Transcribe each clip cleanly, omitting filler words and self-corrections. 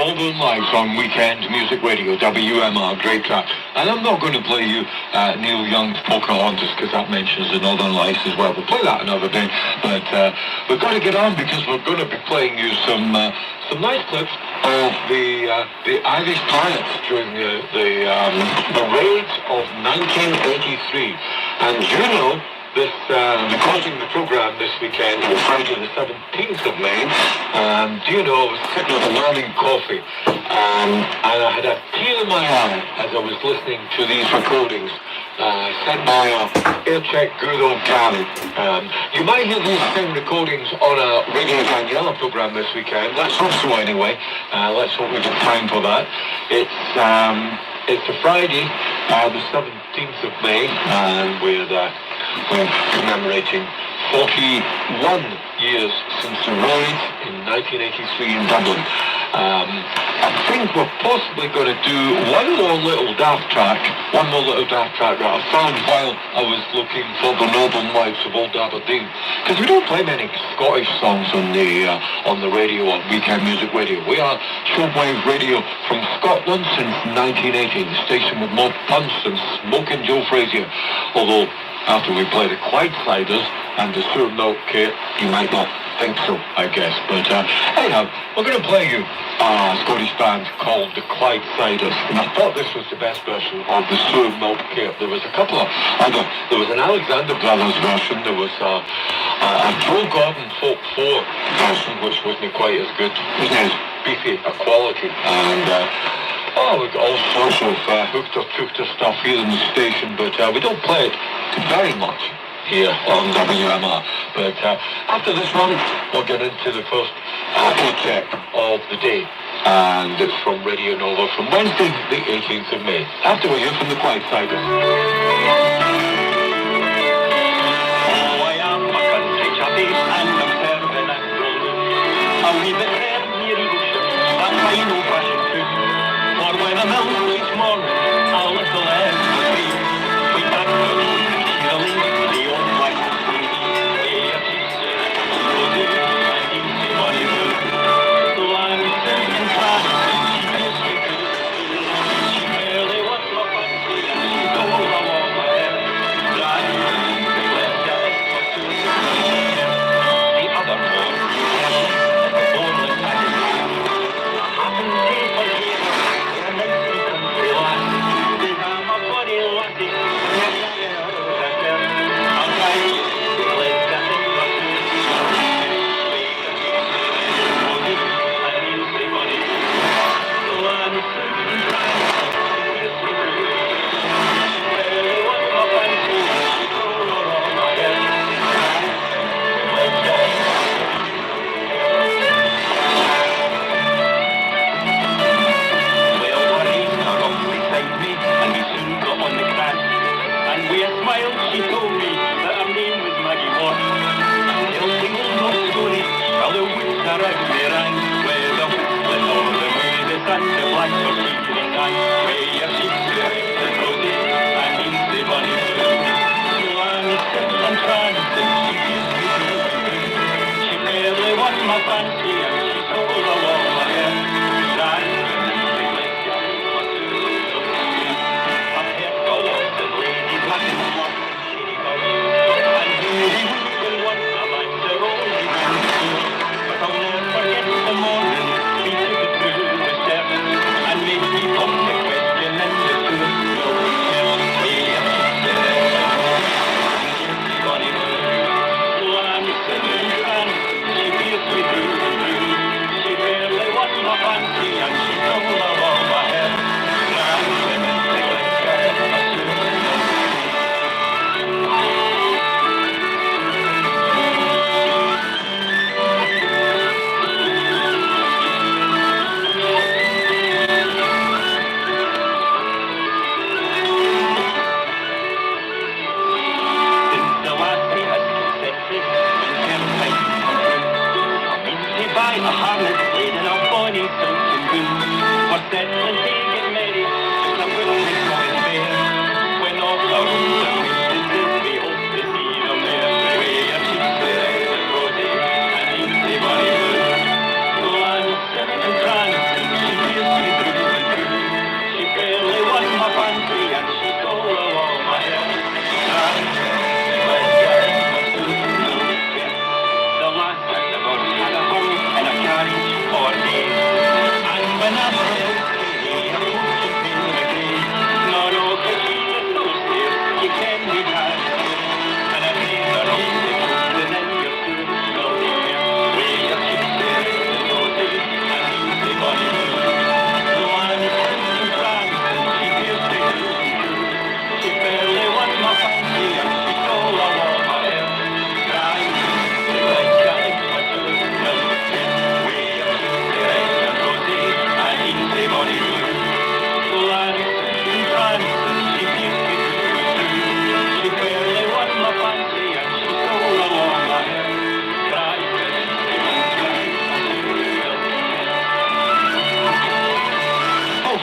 Melbourne Lives on Weekend Music Radio, WMR, great track. And I'm not going to play you Neil Young's Pocahontas because that mentions the Northern Lights as well. We'll play that another day. But we've got to get on because we're going to be playing you some nice clips of the Irish Pirates during the raids of 1983. And you know, this recording the program this weekend was Friday the 17th of May, and do you know, I was sitting with a morning coffee, and I had a tear in my eye as I was listening to these recordings sent by air-check good old Gary. You might hear these same recordings on a Radio Daniela program this weekend. Let's hope so anyway. Let's hope we get time for that. It's a Friday, the 17th of May, and we're commemorating 41 years since the raid in 1983 in Dublin. I think we're possibly going to do one more little daft track that I found while I was looking for the Northern Lights of Old Aberdeen, because we don't play many Scottish songs on the radio, on Weekend Music Radio. We are shortwave radio from Scotland since 1980, the station with more punch than Smoking Joe Frazier, although after we play the Clydesiders and the Sewer Milk Kit, you might not think so, I guess. But anyhow, we're going to play you a Scottish band called the Clydesiders. And I thought this was the best version of the Sewer Milk Kit. There was a couple of other. There was an Alexander Brothers version. There was a Joe Gordon Folk 4 version, which wasn't quite as good. It wasn't as beefy a quality. And we've got all sorts of hookter stuff here in the station, but we don't play it very much here on WMR. But after this one, we'll get into the first check of the day. And it's from Radio Nova from Wednesday, the 18th of May. After we hear from the Clydesiders. Oh, I am a country chappie, and I'm serving at Rollin. A wee bit there near Eagleship, that fine old-fashioned food. For when I'm out each morning, I'll little extra free. We back to Shirley, the old black sea. Way up east, roses, and easy money blue. So I'm sitting in class, and she barely was my fancy, and she stole along my head. Right, they let her in for two. The other one, at the Borland Academy. Happened to forget she told me that her name was Maggie Watt. They'll sing old love stories while the woods around me rang, where the whistling or the way the sun, the blackbird shearing down, where your sheep and roses and easy bunny blue. So I'm sitting and prancing, she gives me blue. She barely won my fancy and she stole along my head. Dancing the glasgow for two. I've heard dogs and ladies laughing more. But I'll never forget the morning we took it through the steps and made me pop the question and the truth. So I'm sitting and she feels me through and through. She barely was my fancy and she stole along my head. Dancing in the glasgow. A harness laid in a bonny silken goon. For settling to get married, just a little bit of his fair. When all our rooms are painted, we hope to see them there. Way your cheeks and rosy and easy bunny blue. So I'm sitting and prancing, she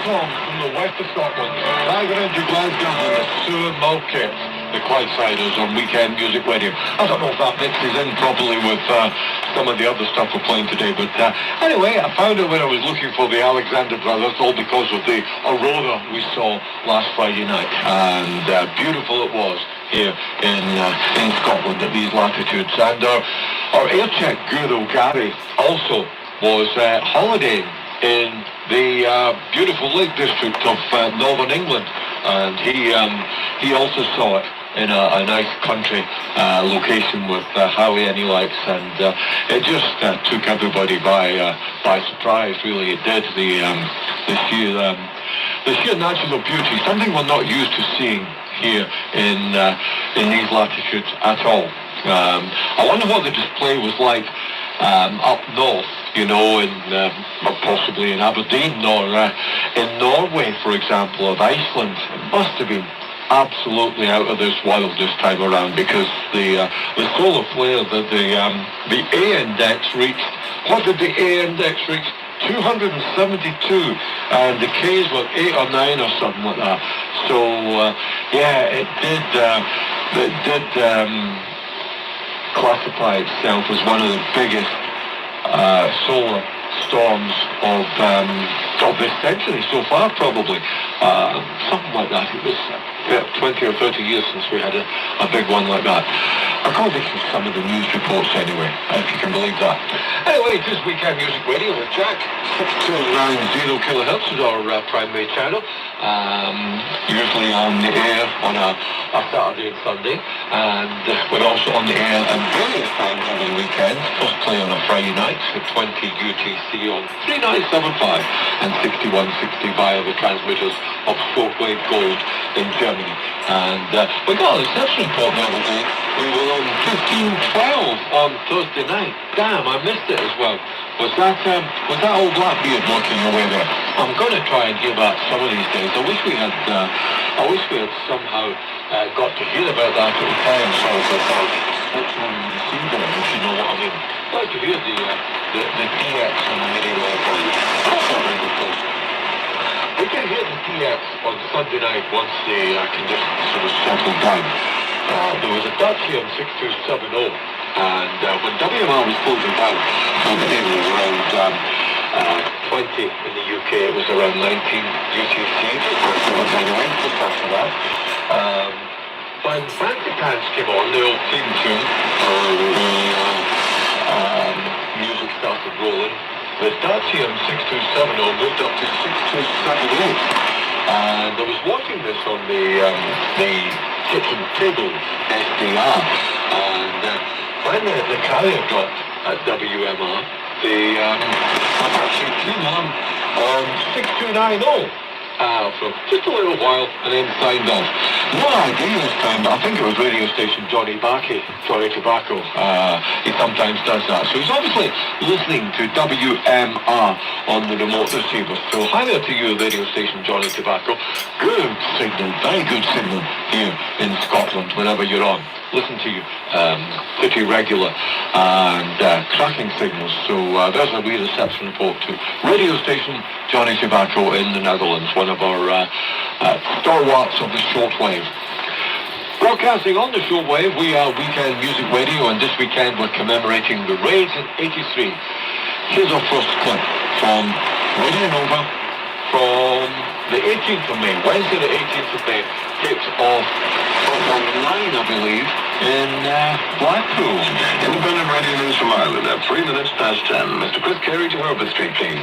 song from the west of Scotland. Driving into Glasgow with the Sue and Mulkits, the Clydesiders on Weekend Music Radio. I don't know if that mixes in properly with some of the other stuff we're playing today, but anyway, I found it when I was looking for the Alexander Brothers, all because of the aurora we saw last Friday night, and beautiful it was here in Scotland at these latitudes. And our air check guru Gary also was holidaying in the beautiful Lake District of Northern England, and he also saw it in a nice country location with hardly any lights, and it just took everybody by surprise. Really, it did. The sheer natural beauty, something we're not used to seeing here in these latitudes at all. I wonder what the display was like up north, you know, or possibly in Aberdeen or in Norway, for example, of Iceland. It must have been absolutely out of this world this time around, because the solar flare that the A index reached. What did the A index reach? 272, and the K's were 8 or 9 or something like that. So yeah, it did classify itself as one of the biggest solar storms of this century so far, probably. Something like that. It was 20 or 30 years since we had a big one like that, according to some of the news reports anyway, if you can believe that. Anyway, it is Weekend Music Radio with Jack. 6290 kilohertz is our primary channel, usually on the air on a Saturday and Sunday, and we're also on the air at various times on the weekend. First play on a Friday night at 20 UTC on 3975 and 6160 via the transmitters of Shortwave Gold in Germany. And we got a reception report the other day. We were on 1512 on Thursday night. Damn, I missed it as well. Was that old Blackbeard working away there? I'm going to try and hear that some of these days. I wish we had somehow got to hear about that at the time. So which one you received it, if you know what I mean. I'd like to hear the TX on the radio airplane. That's not very good place. We can hear the TX on Sunday night once the conditions sort of settled down. There was a Dutch here on 6270, and when WMR was closing down, over there was around 20 in the UK, it was around 19 UTC, anyway, just after that. When Fancy Pants came on, the old theme tune, music started rolling. The Dacia 6270 moved up to 6278, and I was watching this on the kitchen table SDR, and when the carrier dropped at WMR, the actually came on 6290 for just a little while, and then signed off. No idea this time, but I think it was radio station Johnny Tobacco. He sometimes does that. So he's obviously listening to WMR on the remote receiver. So hi there to you, radio station Johnny Tobacco. Good signal, very good signal here in Scotland whenever you're on. Listen to you, pretty regular and cracking signals. So there's a wee reception report to radio station Johnny Tobacco in the Netherlands, one of our stalwarts of the shortwave. Broadcasting on the shortwave, we are Weekend Music Radio, and this weekend we're commemorating the raids in '83. Here's our first clip from Radio Nova from the 18th of May, Wednesday the 18th of May, takes off on 9, I believe, in Blackpool. Independent Radio News from Ireland at 3 minutes past 10. Mr. Chris Carey to Herbert Street, please.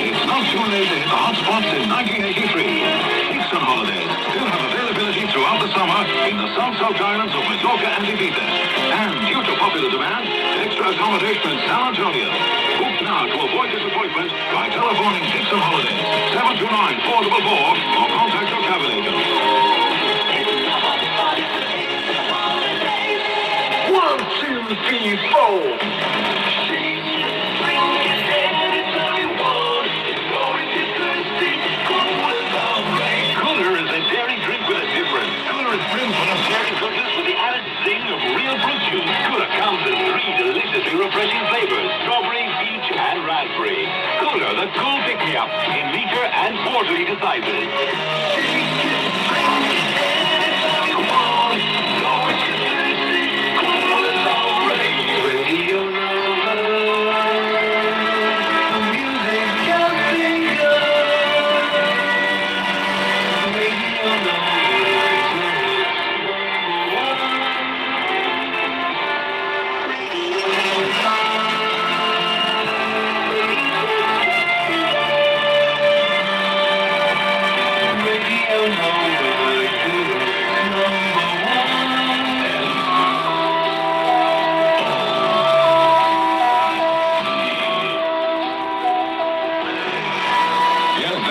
It's not too late to hit the hot spots in 1983. Peaks on holidays still have availability throughout the summer in the South Islands of Majorca and Ibiza. And due to popular demand, extra accommodation in San Antonio. Book now to avoid disappointment by telephoning Dixon Holidays 729-444 or contact your travel agent. 1, 2, 3, 4. Cooler is a dairy drink with a difference. Cooler is brewed from dairy goodness with the added zing of real fruit juice. Cooler comes in 3 deliciously refreshing flavors. school pick-me-up in meter and quarter-litre sizes.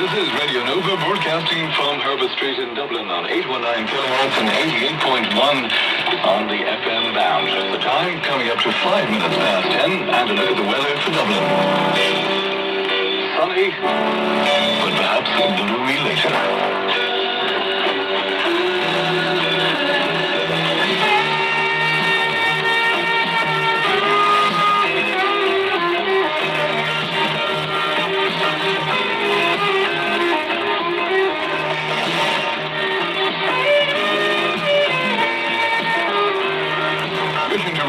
This is Radio Nova broadcasting from Herbert Street in Dublin on 819 kilohertz and 88.1 on the FM band. The time coming up to 5 minutes past 10, and a look at the weather for Dublin. Sunny, but perhaps gloomy later.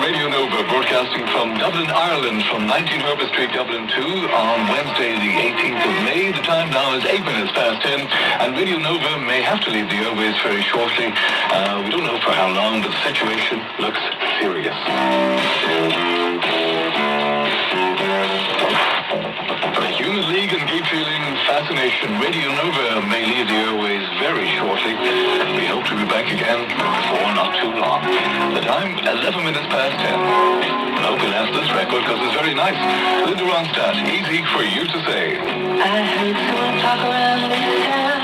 Radio Nova broadcasting from Dublin, Ireland, from 19 Herbert Street, Dublin 2 on Wednesday the 18th of May. The time now is 8 minutes past 10, and Radio Nova may have to leave the airways very shortly. We don't know for how long, but the situation looks serious. The Human League and Keep Feeling Fascination. Radio Nova may leave the airways very shortly. We hope to be back again before not too long. The time, 11 minutes past 10. I hope you'll ask this record because it's very nice. Linda Ronstadt, easy for you to say. I heard someone talk around this town.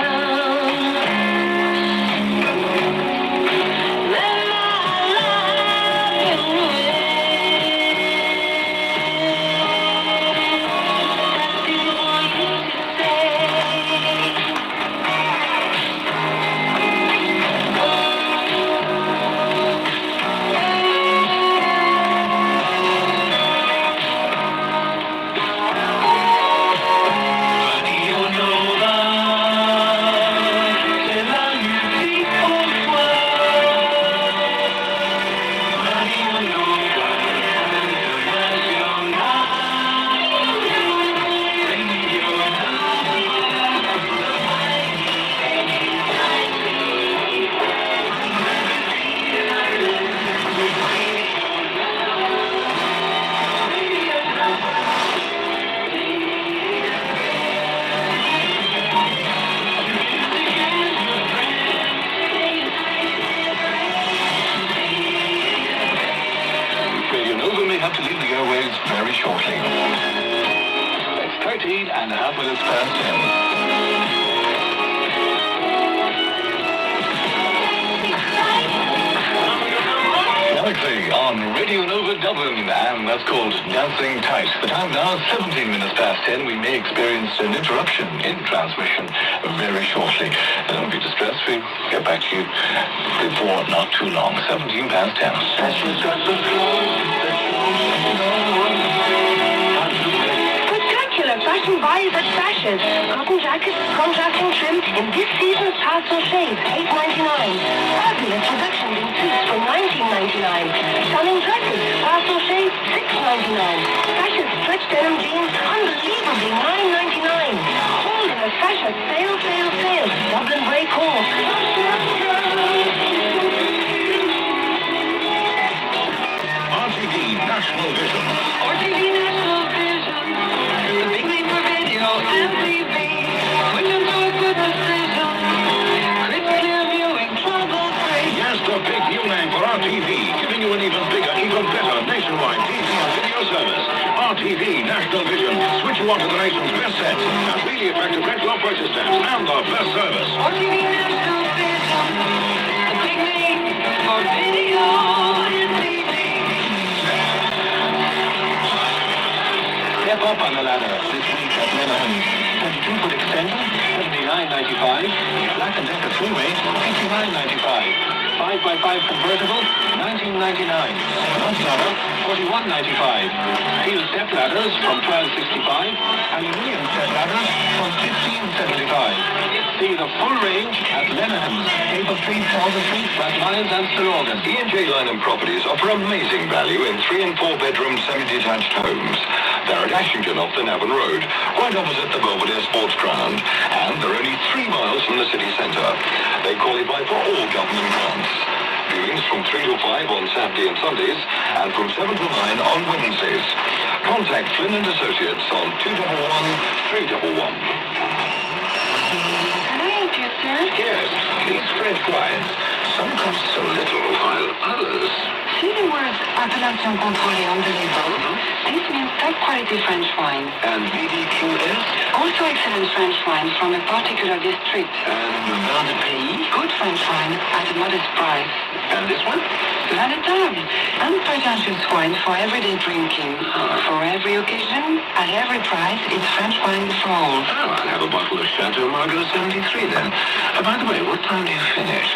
Have to leave the airwaves very shortly. It's 13 and a half minutes past 10. Galaxy on Radio Nova Dublin, and that's called Dancing Tight. The time now is 17 minutes past 10. We may experience an interruption in transmission very shortly. Don't be distressed. We'll get back to you before not too long. 17 past 10. Spectacular fashion buys at Fashions. Cotton jackets, contrasting trim in this season's pastel shades, $8.99. Fabulous reductions in suits from $19.99. Stunning dresses, pastel shades, $6.99. Fashion stretch denim jeans, unbelievably $9.99. Hold in a fashion sale. Dublin Break Hall. RTV National Vision. RTV National Vision. The big name for video and TV. Switch them to a good decision. Crisp, clear viewing, trouble-free. Yes, the big new name for RTV, giving you an even bigger, even better nationwide TV and video service. RTV National Vision. Switch you on to the nation's best sets and really attractive rental or purchase stamps and the best service. RTV National Vision. The big name for video and TV. Step up on the ladder this week at Lenahan. 32-foot extension, $79.95. Black and Decker three-way, $59.95. 5x5 convertible, $19.99. Lunch ladder, 41.95. Steel step ladders from 12.65. Aluminium step ladders from 15.75. See the full range at Lenihan's, Maple Street, Morgan Street, Rathmines and Stillorgan. E&J Lynham Properties offer amazing value in 3 and 4 bedroom semi-detached homes. They're at Ashington off the Navan Road, right opposite the Belvedere Sports Ground, and they're only 3 miles from the city centre. They qualify for all government grants. Viewings from 3 to 5 on Saturday and Sundays, and from 7 to 9 on Wednesdays. Contact Flynn and Associates on 211 311. Can I help you, sir? Yes, these French wines. Some cost so little, while others... See the words Appellation Contrôlée on the label? This means top quality French wine. And BDQS? Also excellent French wine from a particular district. And Vin de Pays? Good French wine at a modest price. And this one? La de table. Unpretentious wine for everyday drinking. For every occasion, at every price, it's French wine for all. Oh, I'll have a bottle of Chateau Margaux 73 then. By the way, what time do you finish?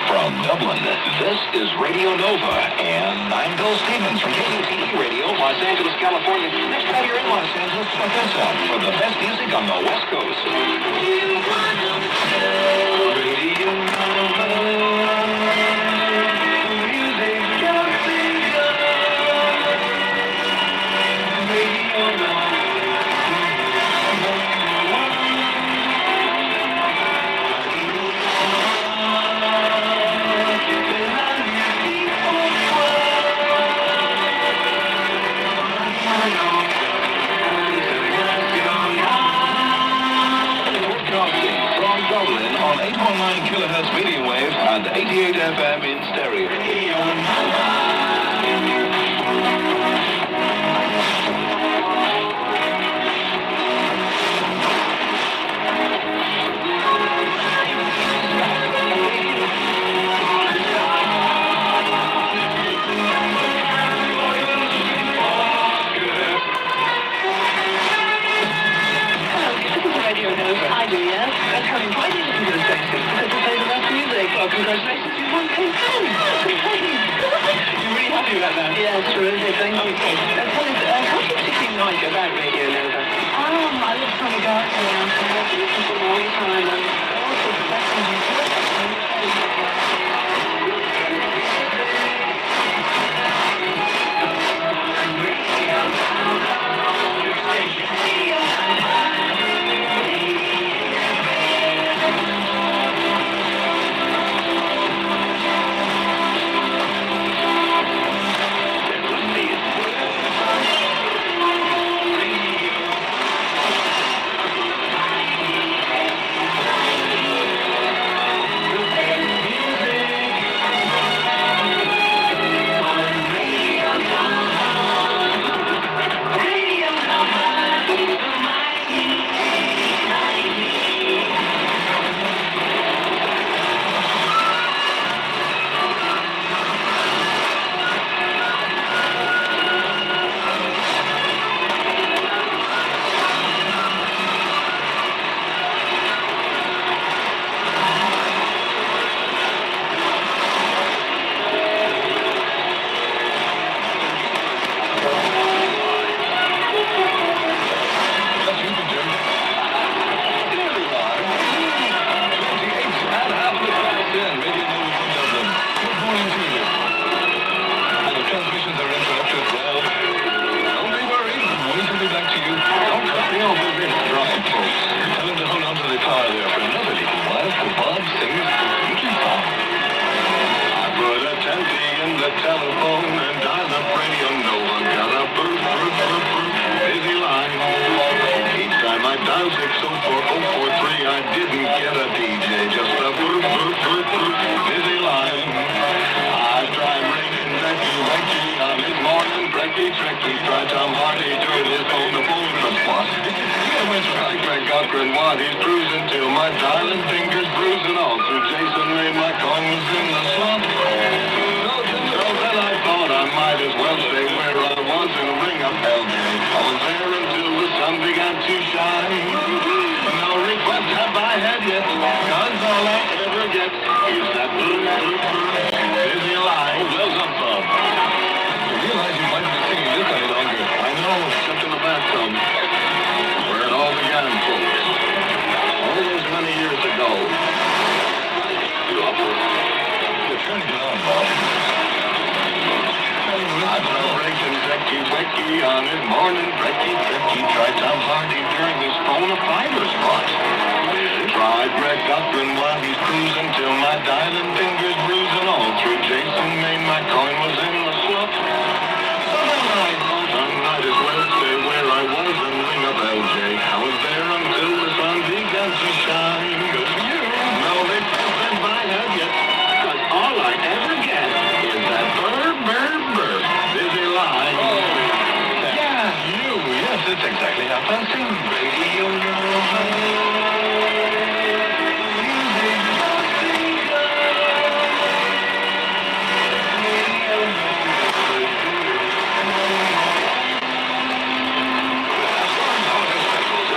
From Dublin, this is Radio Nova, and I'm Bill Stevens from KUTE Radio, Los Angeles, California. Next time you're in Los Angeles, check us out for the best music on the West Coast. Radio Nova. Music just begun. Radio Nova. On 819 kilohertz medium wave and 88 FM in stereo. I do, yes. That's coming. Why do you listen to the station? Because you play the best music. Well, congratulations, you won consent. You're really happy about that? Yes, terrific. Thank you. Tell us, what do you particularly like about Radio Nova? I live from the garden now, so I have to listen for a long time. And also the best music. Telephone and dial up Radio Nova. Got a busy line. Each time I dial 604-043, I didn't get a DJ, just a busy line. I tried ringing Becky, on his morning Brecky, tried Tom Hardy, doing his phone to phone response. I went to Greg Cochran, what he's cruising till my dialing fingers bruising all through Jason Ray, my coin was in the slump. I thought I might as well stay where I was and ring up LJ. I was there until the sun began to shine. No request have I had yet, cause all I ever get is that busy line. Well done, Bob. You realize you might be Becky on his morning brekkie. Tried Tom Hardy during his phone a fiber spot. Tried Greg Gutman while he's cruising till my dialing fingers bruising all through Jason Maine. My coin was in the slot. So then I thought I might as well stay where I was and ring up LJ. I was there until the sun began to shine. Good for you. No, they said I have yet. Cause all I ever get is that burr. Busy line. Yeah, you. Yes, it's exactly half past 10. Radio Nova.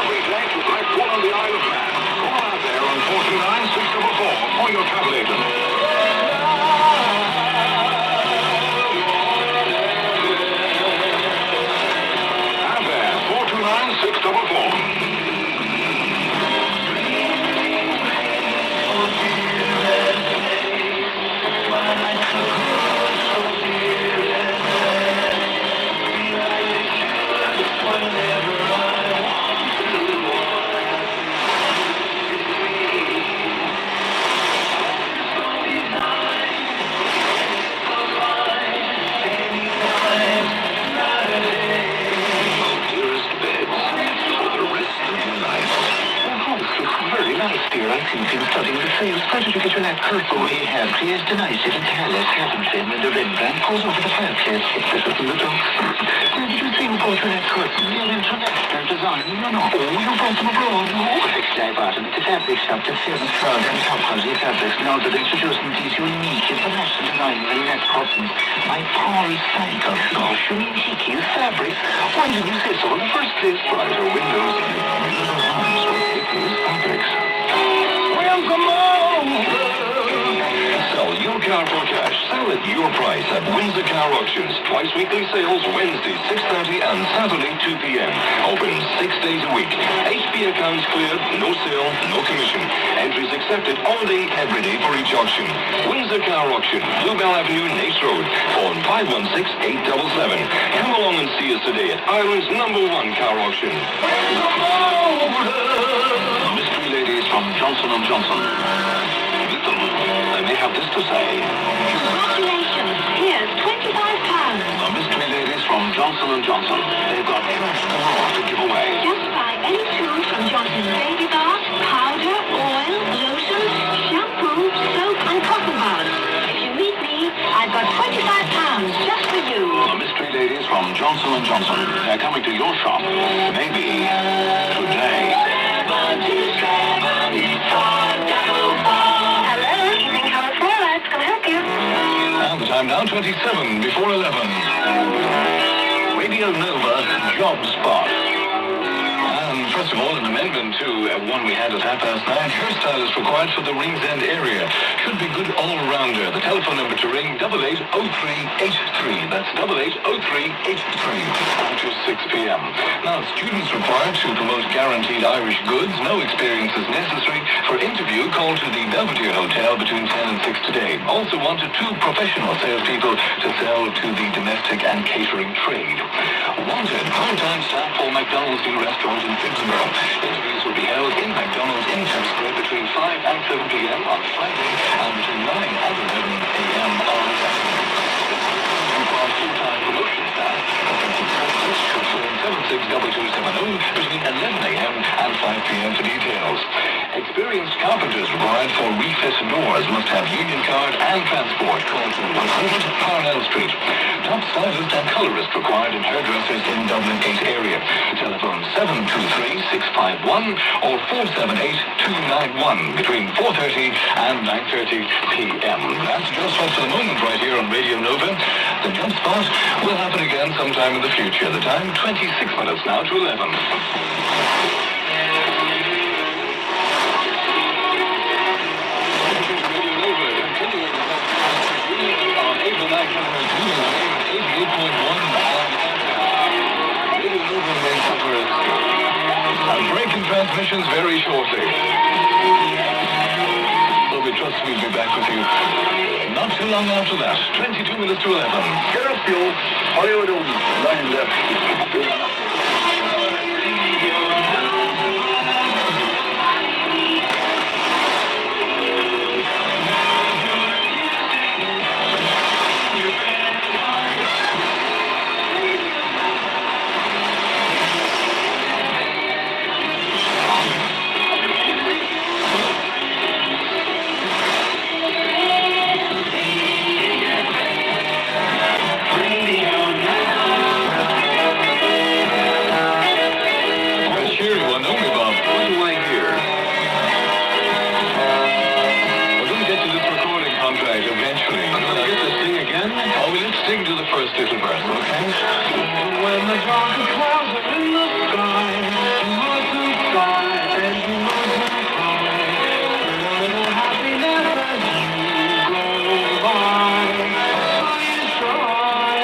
Every day to Blackpool on the Isle of Man. Call out there on 429-644 for your travel agent. Out there, 429-644. I think been studying the sales strategy to get your lap curtain. We have created a nice little careless curtain frame and the red band goes over the fireplace. It's better than the dog. Where did you see we bought your lap curtain? You're international design. No. Oh, you brought them abroad. No. Actually, I bought them at the fabric shop that sells proud and top quality fabrics. Now that introducing these unique international design and lap curtains. My Paul Cycle. Gosh, you mean Hickey fabrics? Why didn't you say so in the first place? Brighter windows and little arms with Hickey's fabrics. Sell your car for cash. Sell at your price at Windsor Car Auctions. Twice weekly sales, Wednesday 6:30 and Saturday 2 p.m. Open 6 days a week. HB accounts cleared, no sale, no commission. Entries accepted all day, every day for each auction. Windsor Car Auction, Bluebell Avenue, Nace Road. Phone 516-877. Come along and see us today at Ireland's #1 car auction. Mystery ladies from Johnson & Johnson. They may have this to say. Congratulations. Here's £25. The mystery ladies from Johnson & Johnson. They've got cash galore to give away. Just buy any tools from Johnson's baby bath, powder, oil, lotion, shampoo, soap, and cotton buds. If you meet me, I've got £25 just for you. The mystery ladies from Johnson & Johnson. They're coming to your shop. Maybe today. Hello, Evening Color Flowers. Can I help you? And the time now, 27 before 11. Radio Nova Job Spot. And first of all, an amendment to one we had at 9:30. Hairstylist required for the Rings End area. Should be good all-rounder. The telephone number to ring, 880383. That's 880383. To 6 p.m. Now, students required to promote guaranteed Irish goods. No experience is necessary. For interview, call to the Belvedere Hotel between 10 and 6 today. Also wanted 2 professional salespeople to sell to the domestic and catering trade. Wanted part-time staff for McDonald's new restaurant in Fitzborough. Interviews will be held in McDonald's in Church Square between 5 and 7 p.m. on Friday and between 9 and 11 a.m. on Saturday. For full-time promotion staff, should phone 762270 between 11 a.m. and 5 p.m. for details. Experienced carpenters required for refit doors must have union card and transport. Call to 100 Parnell Street. Top stylist and colorist required in hairdressers in Dublin 8 area. Telephone 723-651 or 478-291 between 4:30 and 9:30 p.m. That's just for the moment right here on Radio Nova. The Jump Spot will happen again sometime in the future. The time 26 minutes now to 11. Transmissions very shortly. So we trust we'll be back with you not too long after that. 22 minutes to 11. Here is fuel. Hollywood lined up. Sing to the first little verse, okay? When the darkest clouds are in the sky, you mustn't cry and you mustn't cry. Feel a little happiness as you go by. Please try.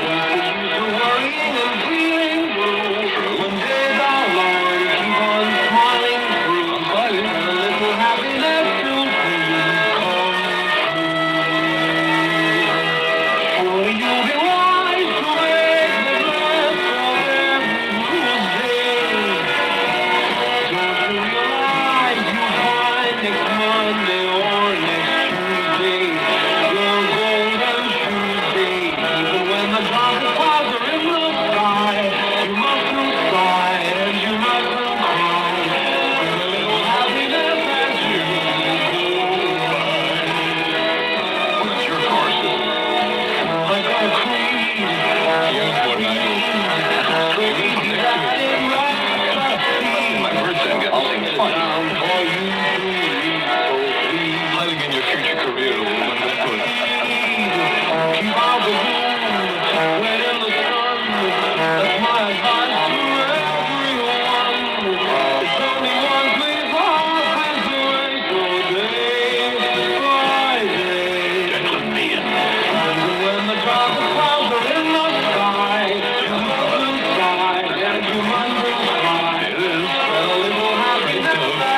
What's the use of worrying and feeling blue? When days are long, keep on smiling through. I'm smiling. And a little happiness will please come true. Surely you'll be wise to make the best of every day. Don't you realize you'll find next Monday or next Tuesday your golden Tuesday. Even when the darkest clouds are in the sky, you mustn't sigh and you mustn't cry. Feel a little happiness as you go by. What's your car, sister? I got a creed. Here's what I do. My birthday, I got to sing fun. Planning in your future career, woman, that's good. Keep out the room, wet in the sun. That's my advice to everyone. It's only one place off is the rainbow day, Friday. Gentlemen. And when the darkest clouds are in the sky, you mustn't sigh and you mustn't cry. And a little happiness.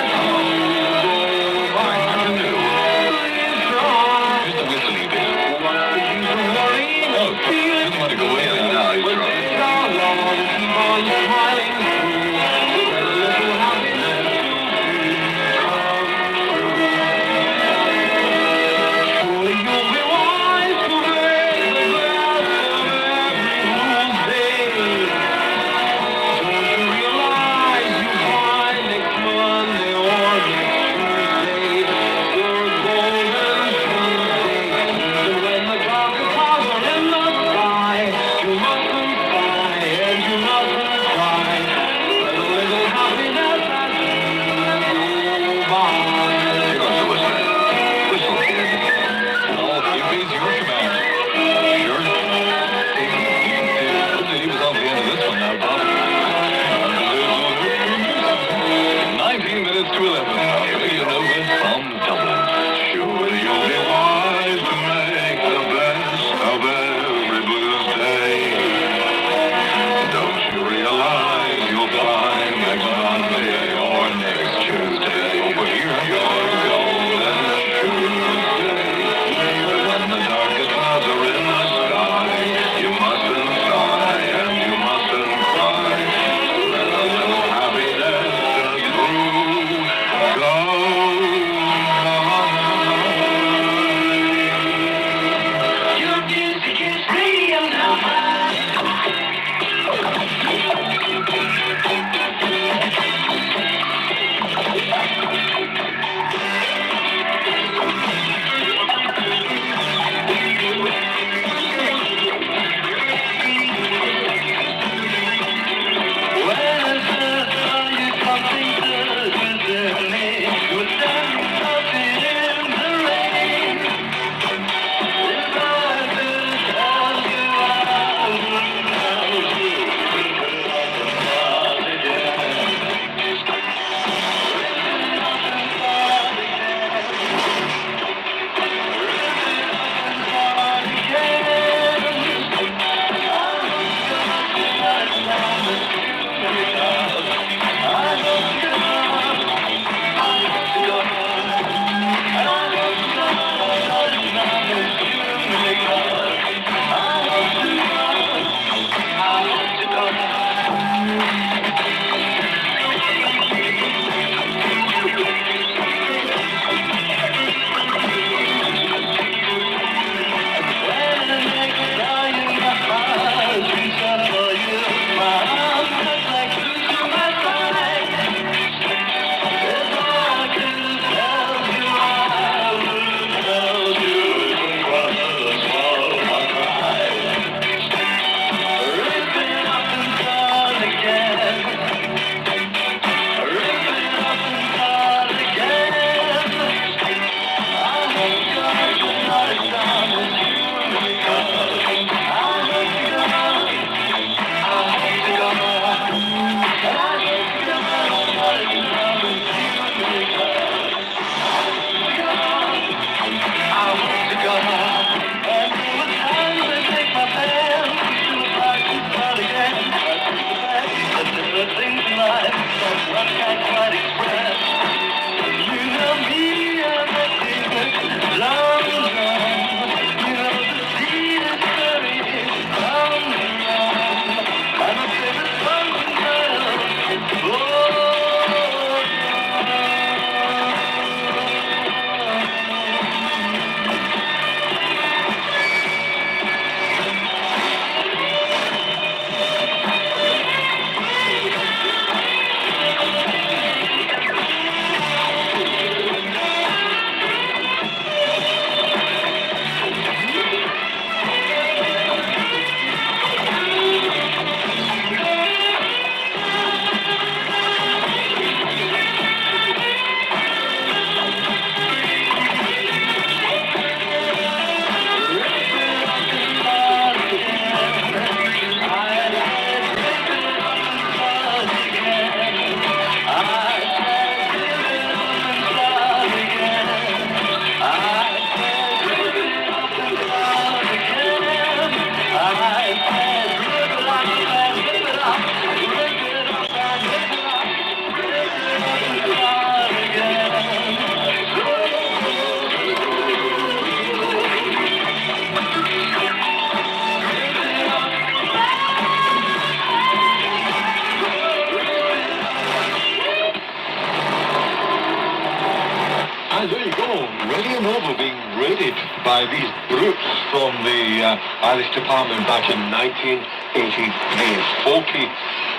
by these brutes from the Irish Department back in 1983.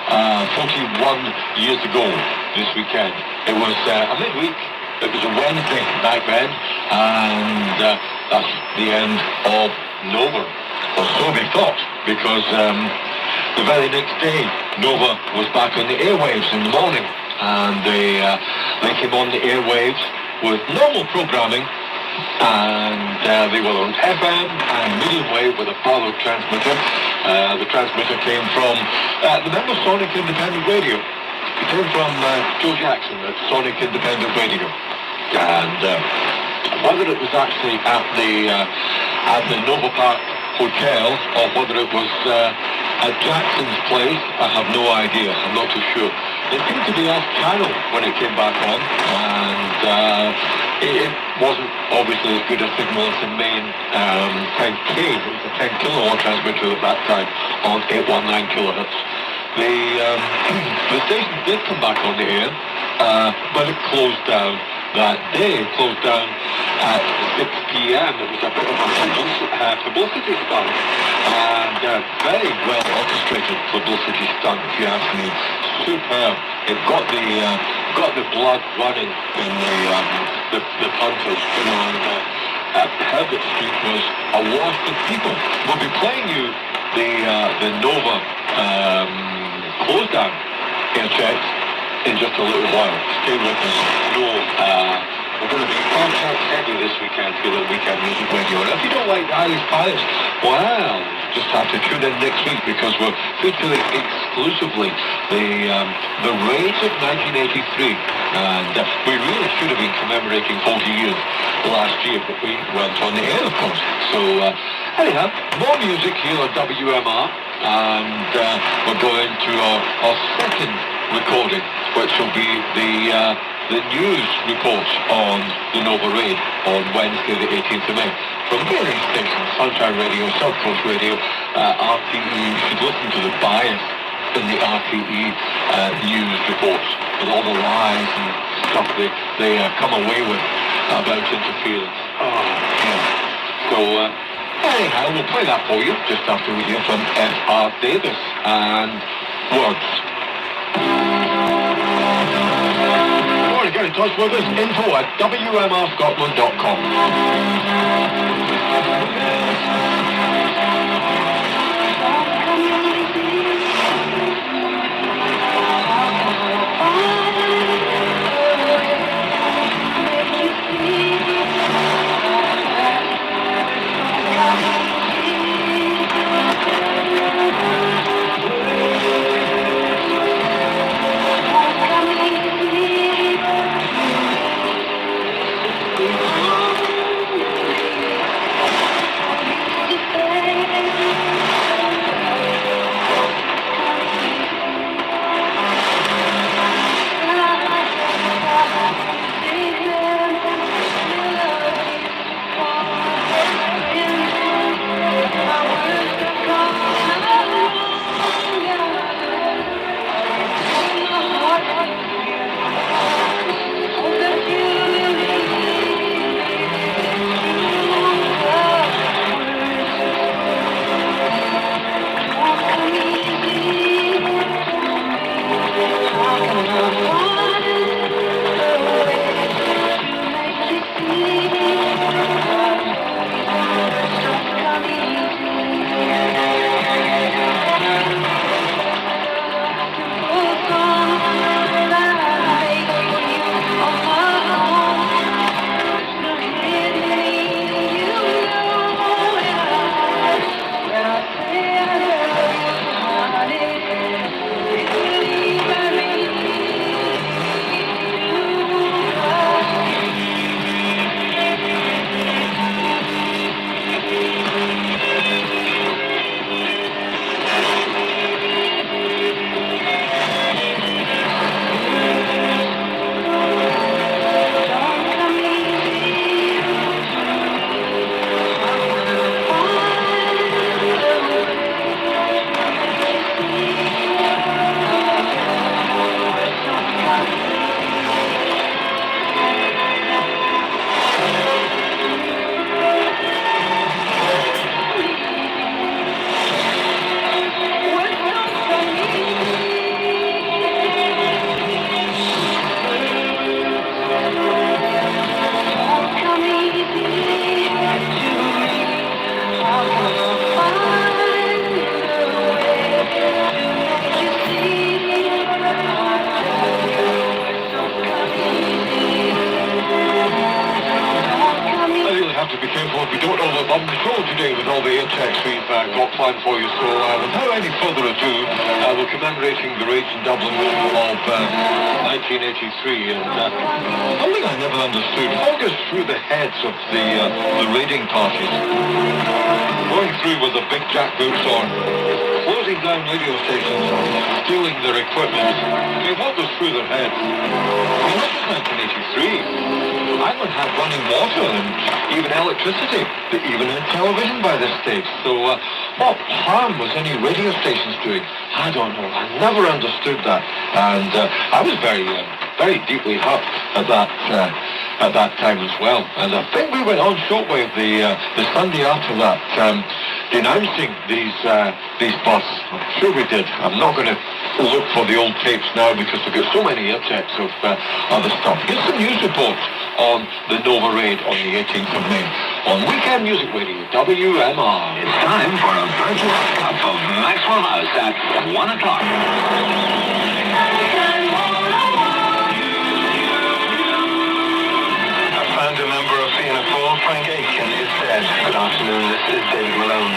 41 years ago this weekend. It was a midweek. It was a Wednesday back then, and that's the end of Nova. Or so they thought, because the very next day, Nova was back on the airwaves in the morning, and they came on the airwaves with normal programming, and they were on FM and medium wave with a parallel transmitter. The transmitter came from the member Sonic Independent Radio. It came from Joe Jackson at Sonic Independent Radio, and whether it was actually at the Nova Park Hotel or whether it was at Jackson's place, I have no idea. I'm not too sure. It seemed to be off channel when it came back on, and it wasn't obviously as good a signal as the main 10K. It was a 10 kilowatt transmitter at that time on 819 kilohertz. The station did come back on the air, but it closed down that day. It closed down at 6 p.m. It was a bit of a publicity stunt, and very well orchestrated publicity stunt, if you ask me. Superb. It got the blood running in the punters, and Herbert Street was awash with people. We'll be playing you the Nova close down air checks in just a little while. Stay with us. We're going to be contact heavy this weekend for the Weekend Music Radio. And if you don't like the Irish Pirates, well, just have to tune in next week, because we're featuring exclusively the Raids of 1983. And we really should have been commemorating 40 years last year, but we weren't on the air, of course. So anyhow, more music here on WMR, and we're going to our second recording, which will be the news reports on the Nova Raid on Wednesday the 18th of May. From various stations, Sunshine Radio, South Coast Radio, RTE. You should listen to the bias in the RTE news reports, with all the lies and stuff they come away with about interference. Oh, yeah. So, anyhow, we'll play that for you just after we hear from F.R. Davis and Words. Get in touch with us, info at wmrscotland.com. got planned for you. So without any further ado, we're commemorating the raids in Dublin of 1983. And something I never understood, what goes through the heads of the raiding parties? Going through with the big jackboots on, closing down radio stations, stealing their equipment. I mean, what goes through their heads? I mean, this is 1983. Ireland had running water and even electricity. They even had television by this stage. So what harm was any radio stations doing? I don't know. I never understood that. And I was very deeply hurt at that time as well. And I think we went on shortwave the Sunday after that, denouncing these busts. I'm sure we did. I'm not going to look for the old tapes now because we've got so many tapes of other stuff. Here's some news reports on the Nova raid on the 18th of May on Weekend Music Radio, WMR. It's time for a virtual cup of Maxwell House at 1 o'clock. A founder member of Fianna Fáil, Frank Aitken, is dead. Good afternoon, this is David Malone.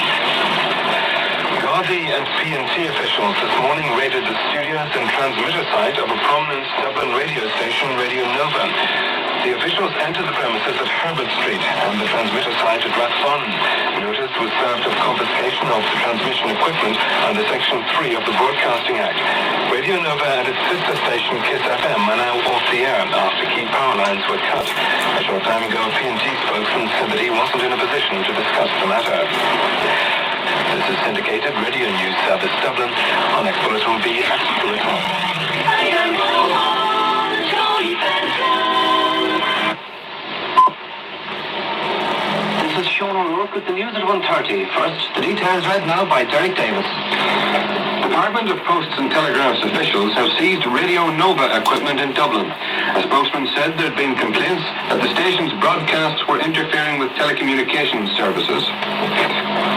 Gardaí and P&T officials this morning raided the studios and transmitter site of a prominent Dublin radio station, Radio Nova. The officials entered the premises at Herbert Street and the transmitter site at Rathfarnham. Notice was served of confiscation of the transmission equipment under Section 3 of the Broadcasting Act. Radio Nova and its sister station Kiss FM are now off the air after key power lines were cut. A short time ago, a P&T spokesman said that he wasn't in a position to discuss the matter. This is syndicated Radio News Service Dublin. Our next bulletin will be at 2 o'clock. This is Sean O'Rourke with the news at 1:30. First, the details read now by Derek Davis. Department of Posts and Telegraphs officials have seized Radio Nova equipment in Dublin. A spokesman said there had been complaints that the station's broadcasts were interfering with telecommunications services.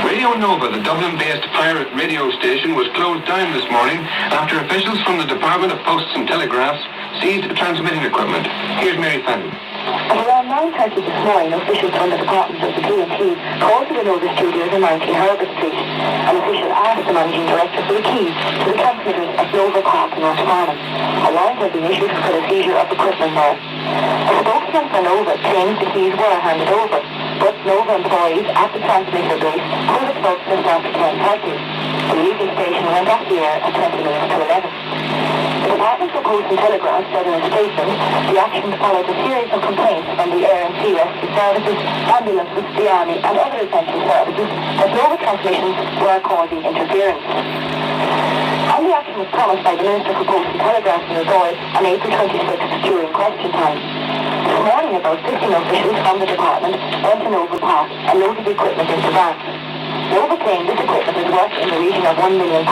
Radio Nova, the Dublin-based pirate radio station, was closed down this morning after officials from the Department of Posts and Telegraphs seized transmitting equipment. Here's Mary Fanning. At around 9:30 this morning, officials from the department of the P&T called to the Nova Studios on 19 Herbert Street. An official asked the managing director for the keys to the transmitters at Nova Park in Rathfarnham. A warrant had been issued for the seizure of equipment there. A spokesman for Nova claims the keys were handed over, but Nova employees at the transmitter base pulled the plugs just after 10:30. The illegal station went off the air at 20 minutes to 11. The Department for Post and Telegraph said in a statement the action followed a series of complaints from the Air and Sea Rescue Services, ambulances, the Army and other essential services that Nova transmissions were causing interference. And the action was promised by the Minister for Post and Telegraph in the Dáil on April 26th during question time. This morning, about 15 officials from the department went to Nova Park and loaded the equipment into vans. Nova claimed this equipment is worth in the region of £1 million.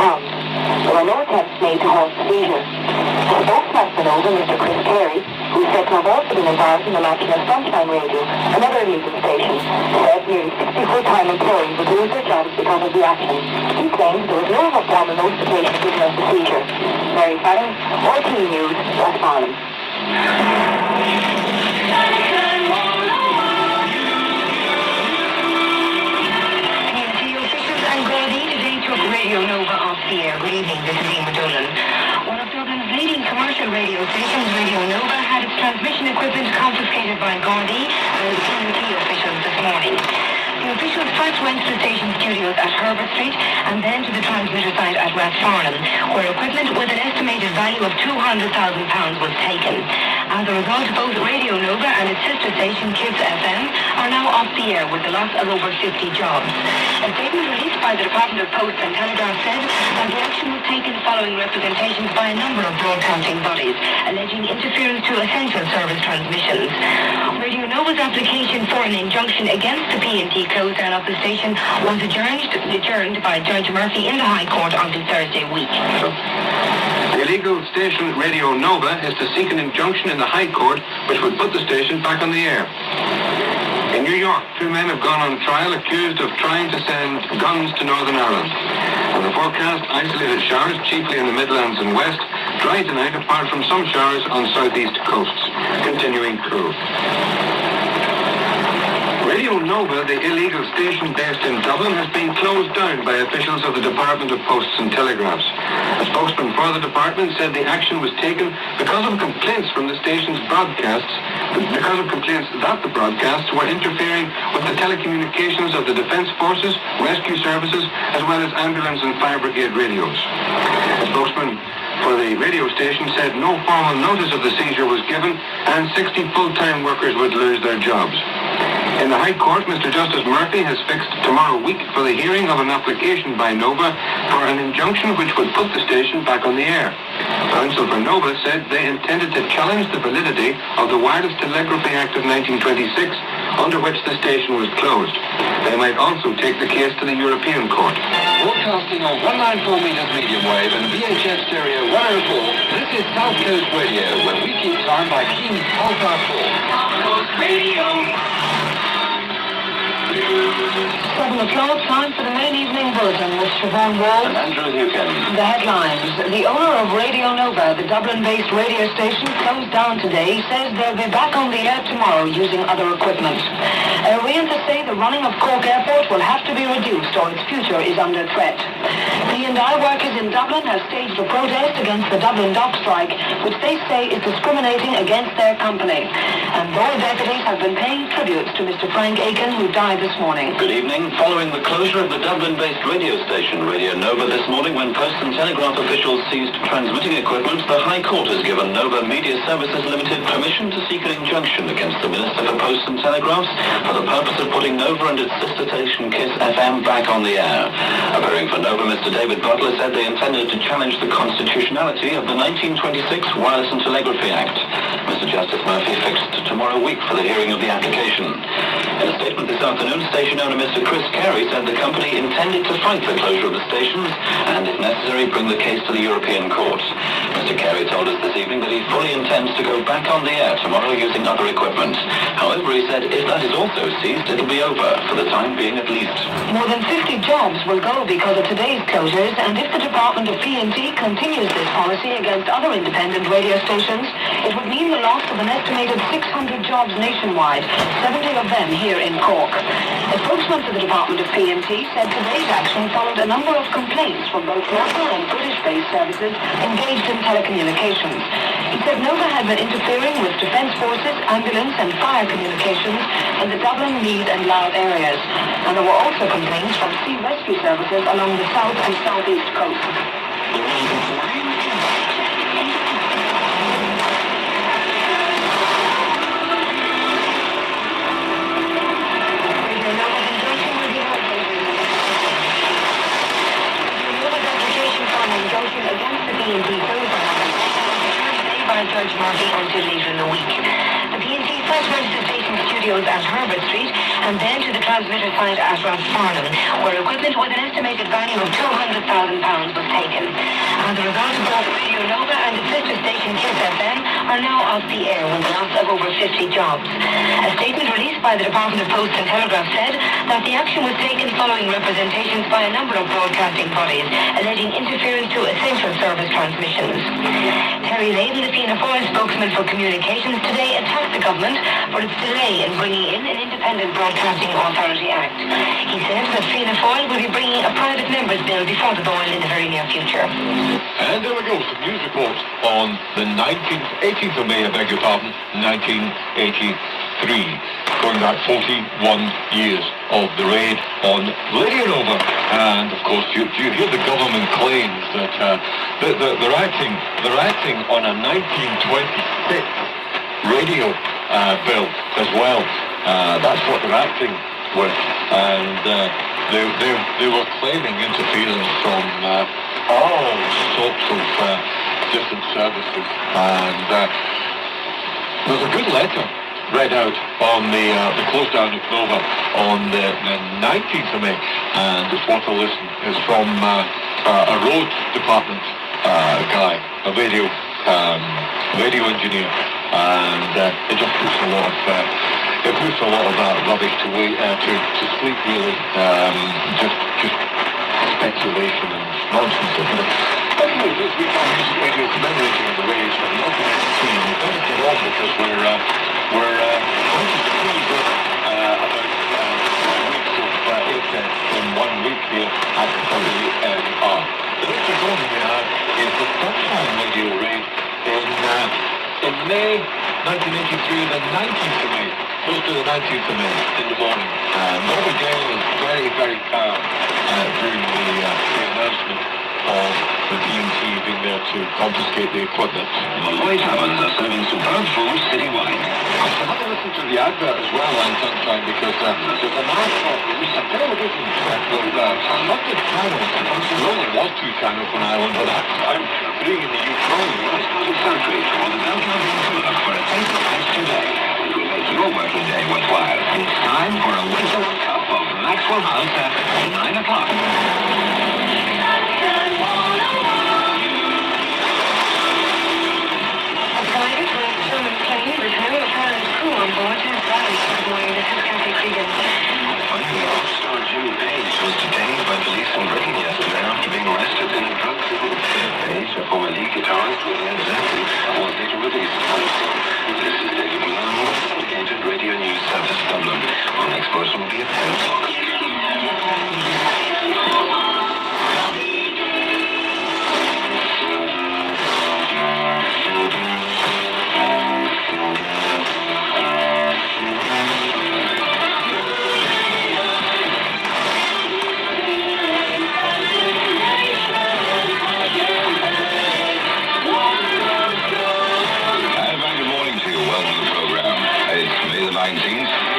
There were no attempts made to halt the seizure. The spokesman for Nova, Mr. Chris Carey, who said to have also been involved in the launching of Sunshine Radio, another illegal station, said nearly 60 full-time employees would lose their jobs because of the action. He claims there was no formal notification given of the seizure. Mary Fanning, RT News, Rathfarnham. Radio Nova off the air. Good evening, this is Eamon Dolan. One of Dublin's leading commercial radio stations, Radio Nova, had its transmission equipment confiscated by Gardaí and P&T officials this morning. The officials first went to the station studios at Herbert Street and then to the transmitter site at Rathfarnham, where equipment with an estimated value of £200,000 was taken. As a result, both Radio Nova and its sister station, Kiss FM, are now off the air with the loss of over 50 jobs. A statement released by the Department of Post and Telegraph said that the action was taken following representations by a number of broadcasting bodies, alleging interference to essential service transmissions. Radio Nova's application for an injunction against the P&T close down of the station was adjourned by Judge Murphy in the High Court until Thursday week. The illegal station Radio Nova is to seek an injunction in the High Court which would put the station back on the air. In New York, 2 men have gone on trial accused of trying to send guns to Northern Ireland. On the forecast, isolated showers, chiefly in the Midlands and West, dry tonight apart from some showers on southeast coasts. Continuing cool. Radio Nova, the illegal station based in Dublin, has been closed down by officials of the Department of Posts and Telegraphs. A spokesman for the department said the action was taken because of complaints from the station's broadcasts, because of complaints that the broadcasts were interfering with the telecommunications of the Defence Forces, rescue services, as well as ambulance and fire brigade radios. A spokesman for the radio station said no formal notice of the seizure was given and 60 full-time workers would lose their jobs. In the High Court, Mr. Justice Murphy has fixed tomorrow week for the hearing of an application by Nova for an injunction which would put the station back on the air. Counsel for Nova said they intended to challenge the validity of the Wireless Telegraphy Act of 1926, under which the station was closed. They might also take the case to the European Court. Broadcasting on 194 meters medium wave and VHF stereo 104, this is South Coast Radio, where we keep time by King's Pulsar 4. South Coast Radio. 7 o'clock, time for the main evening bulletin with Siobhan Wall. And Andrew Newcomb. The headlines. The owner of Radio Nova, the Dublin-based radio station, closed down today, says they'll be back on the air tomorrow using other equipment. Airways say the running of Cork Airport will have to be reduced or its future is under threat. P&I workers in Dublin have staged a protest against the Dublin dock strike, which they say is discriminating against their company. And board deputies have been paying tributes to Mr. Frank Aiken, who died this morning. Good evening. Following the closure of the Dublin-based radio station Radio Nova this morning when Post and Telegraph officials seized transmitting equipment, the High Court has given Nova Media Services Limited permission to seek an injunction against the Minister for Posts and Telegraphs for the purpose of putting Nova and its sister station Kiss FM back on the air. Appearing for Nova, Mr. David Butler said they intended to challenge the constitutionality of the 1926 Wireless and Telegraphy Act. Mr. Justice Murphy fixed tomorrow week for the hearing of the application. In a statement this afternoon, station owner Mr. Chris Carey said the company intended to fight the closure of the stations and, if necessary, bring the case to the European Court. Mr. Carey told us this evening that he fully intends to go back on the air tomorrow using other equipment. However, he said if that is also seized, it'll be over, for the time being at least. More than 50 jobs will go because of today's closures, and if the Department of P&T continues this policy against other independent radio stations, it would mean the loss of an estimated 600 jobs nationwide, 70 of them here in Cork. A spokesman for the Department of P&T said today's action followed a number of complaints from both national and British-based services engaged in telecommunications. He said Nova had been interfering with Defence Forces, ambulance and fire communications in the Dublin, Meath and Louth areas. And there were also complaints from sea rescue services along the south and southeast coast. Judge Murphy until later in the week. The P&T first went to the station studios at Herbert Street and then to the transmitter site at Rathfarnham, where equipment with an estimated value of £200,000 was taken. As a result of both Radio Nova and its sister station Kiss FM are now off the air with a loss of over 50 jobs. A statement released by the Department of Post and Telegraph said that the action was taken following representations by a number of broadcasting bodies alleging interference to essential service transmissions. Terry Layden, the Fianna Fáil spokesman for communications, today attacked the government for its delay in bringing in an Independent Broadcasting Authority Act. He says that Fianna Fáil will be bringing a private member's bill before the Dáil in the very near future. And there we go, some news reports on the 18th of May, I beg your pardon, 1983. Going back 41 years of the raid on Radio Nova. And of course, you hear the government claims that they're acting on a 1926 radio bill as well. That's what they're acting with. And they were claiming interference from all sorts of different services. And there's a good letter read out on the close down of Nova on the 19th of May, and it's worth a listen. It's from a road department guy, a radio engineer, and it just puts a lot of that rubbish to sleep, really. Just speculation and nonsense, isn't it? Anyway, this week on Music Radio commemorating the raids from 1918. We've got to get on because we're going to see about week here at WMR. The next recording we have is the Sunshine Radio raid in May 1983, the 19th of May, close to the 19th of May in the morning. Nova Gale was very, very calm during the announcement of the DMT being there to confiscate the equipment. Malloy Taverns are serving superb food citywide. So have a listen to the advert as well on Sunshine, because there's a man called a television set with 100 channels. There only was 2 channels when I went to that time, 3 in the UK. Country for the Belgian Vancouver for a taste of ice today. It will make your working day worthwhile. It's time for a winter cup of Maxwell House at 9 o'clock. Rockstar Jimmy Page was detained by police in Britain yesterday after being arrested in a drug city. Page, a former lead guitarist with Led Zeppelin, was later released. This is David Malone, Dedicated Radio News Service Dublin. Our next person will be at 10 o'clock.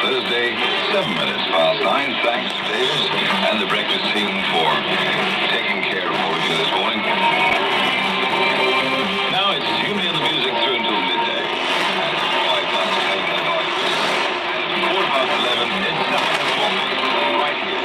Thursday, 7 minutes past 9. Thanks, David, and the breakfast team for taking care of all of you this morning. Now it's Human and the music through until midday. At 5 past 10 in the night. And at 4 past 11, it's 7 o'clock. Right here.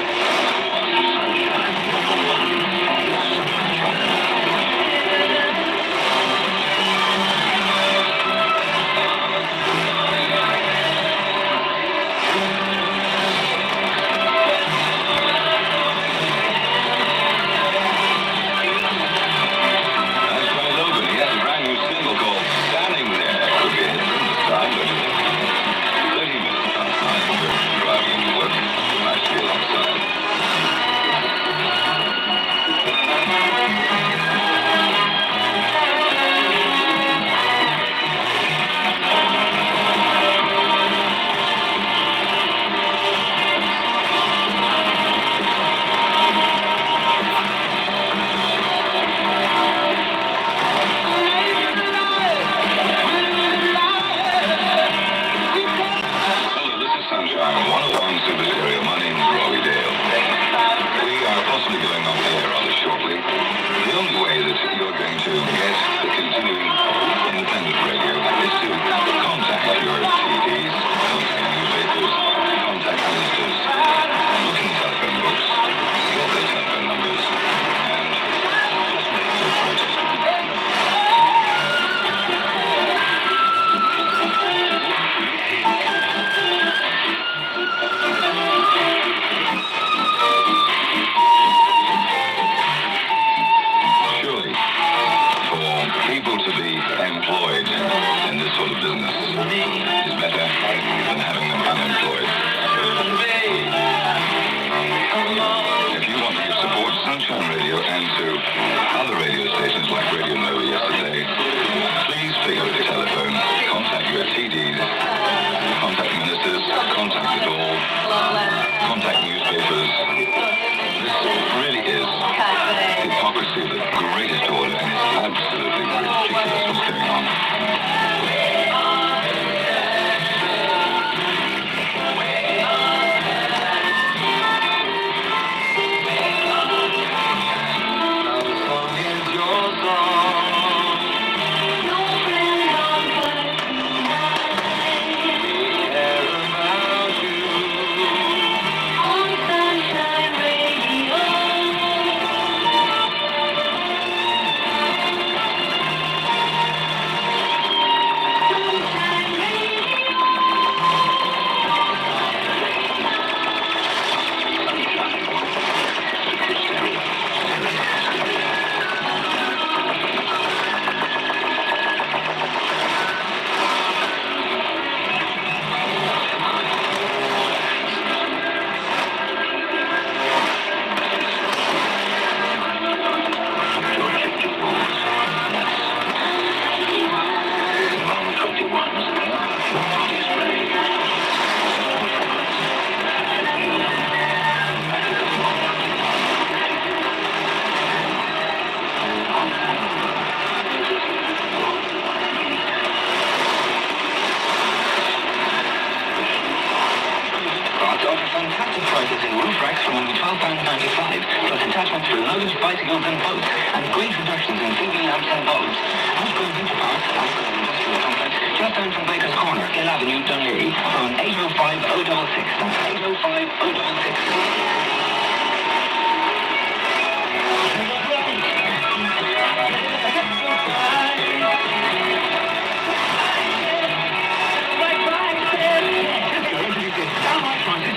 attachments for luggage, bicycles and boats, and great reductions in TV lamps and bulbs. Asgrove Winter Park, Asgrove Industrial Complex, just down from Baker's Corner, Gill Avenue, Dunleary. Phone 805-066. That's 805-066.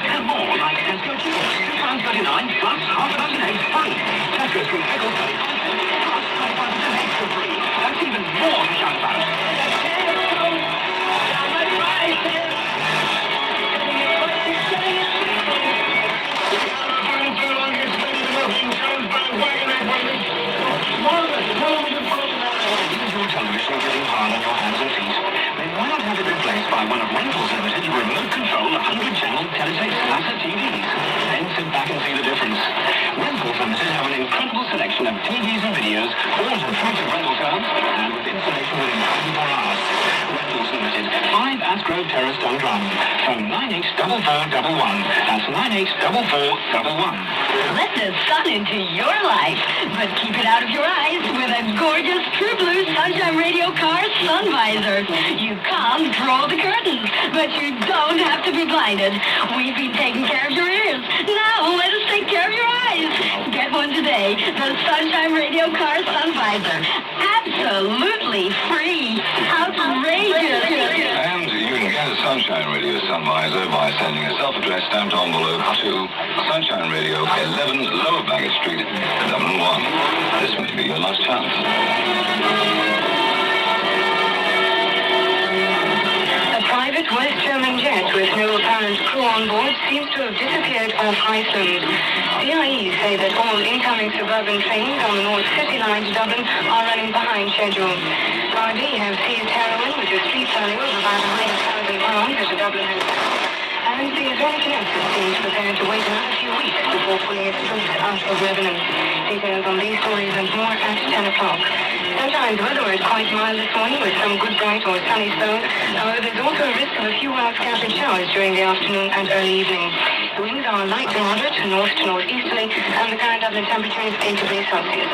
And more, like Tesco cheese, £2.39 plus half a dozen eggs free. Tesco Street Pickles, 35 plus 25% extra free. That's even more to shout about. Is your television getting hard on your hands and feet? Then why not have it replaced by one of Rentals Limited's remote control 100-channel Teletext Classic TVs? Then sit back and see the difference. Rentals Limited have an incredible selection of TVs and videos, all at attractive rental terms, and with installation within 24 hours. Rentals Limited, 5 Asgrove Terrace, Dundrum. Phone 984411. That's 984411. Let the sun into your life, but keep it out of your eyes with a gorgeous True Blue Sunshine Radio Car sun visor. You can't draw the curtains, but you don't have to be blinded. We've been taking care of your ears. Now let us take care of your eyes. Get one today, the Sunshine Radio Car sun visor. Absolutely free. Outrageous. And you can get a Sunshine Radio sun visor by sending a self-addressed stamped envelope to Sunshine Radio, 11 Lower Bagot Street, Dublin 1. This may be your last chance. A private West German jet with no apparent crew on board seems to have disappeared off Iceland. DIE say that all incoming suburban trains on the North City line to Dublin are running behind schedule. Gardaí have seized heroin, which is street value of about £100,000 at a Dublin hotel. And the Israeli Knesset seems prepared to wait another few weeks before pulling its troops out of Lebanon. Details on these stories and more at 10 o'clock. Sometimes weather is quite mild this morning with some good bright or sunny spells. However, there's also a risk of a few wild scattered showers during the afternoon and early evening. The winds are light to moderate, north to northeasterly, and the current Dublin temperature is 8 degrees Celsius.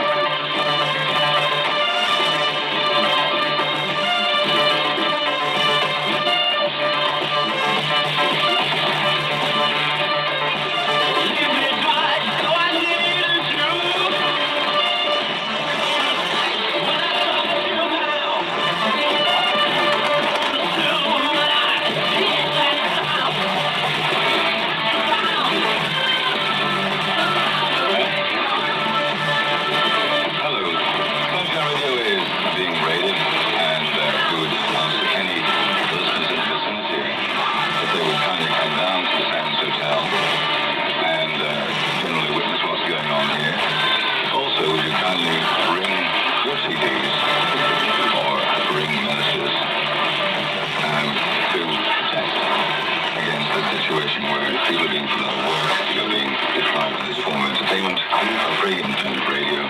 Free independent radio.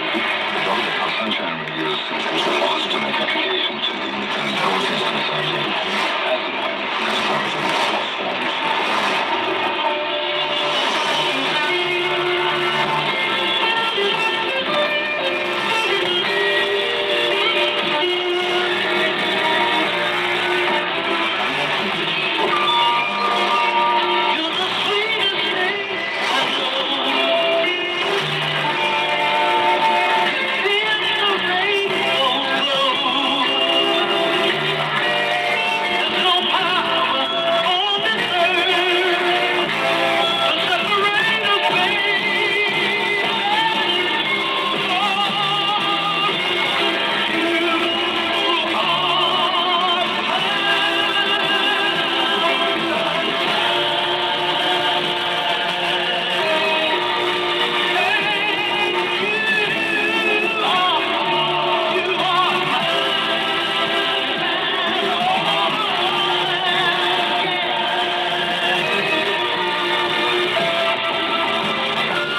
Sunshine Radio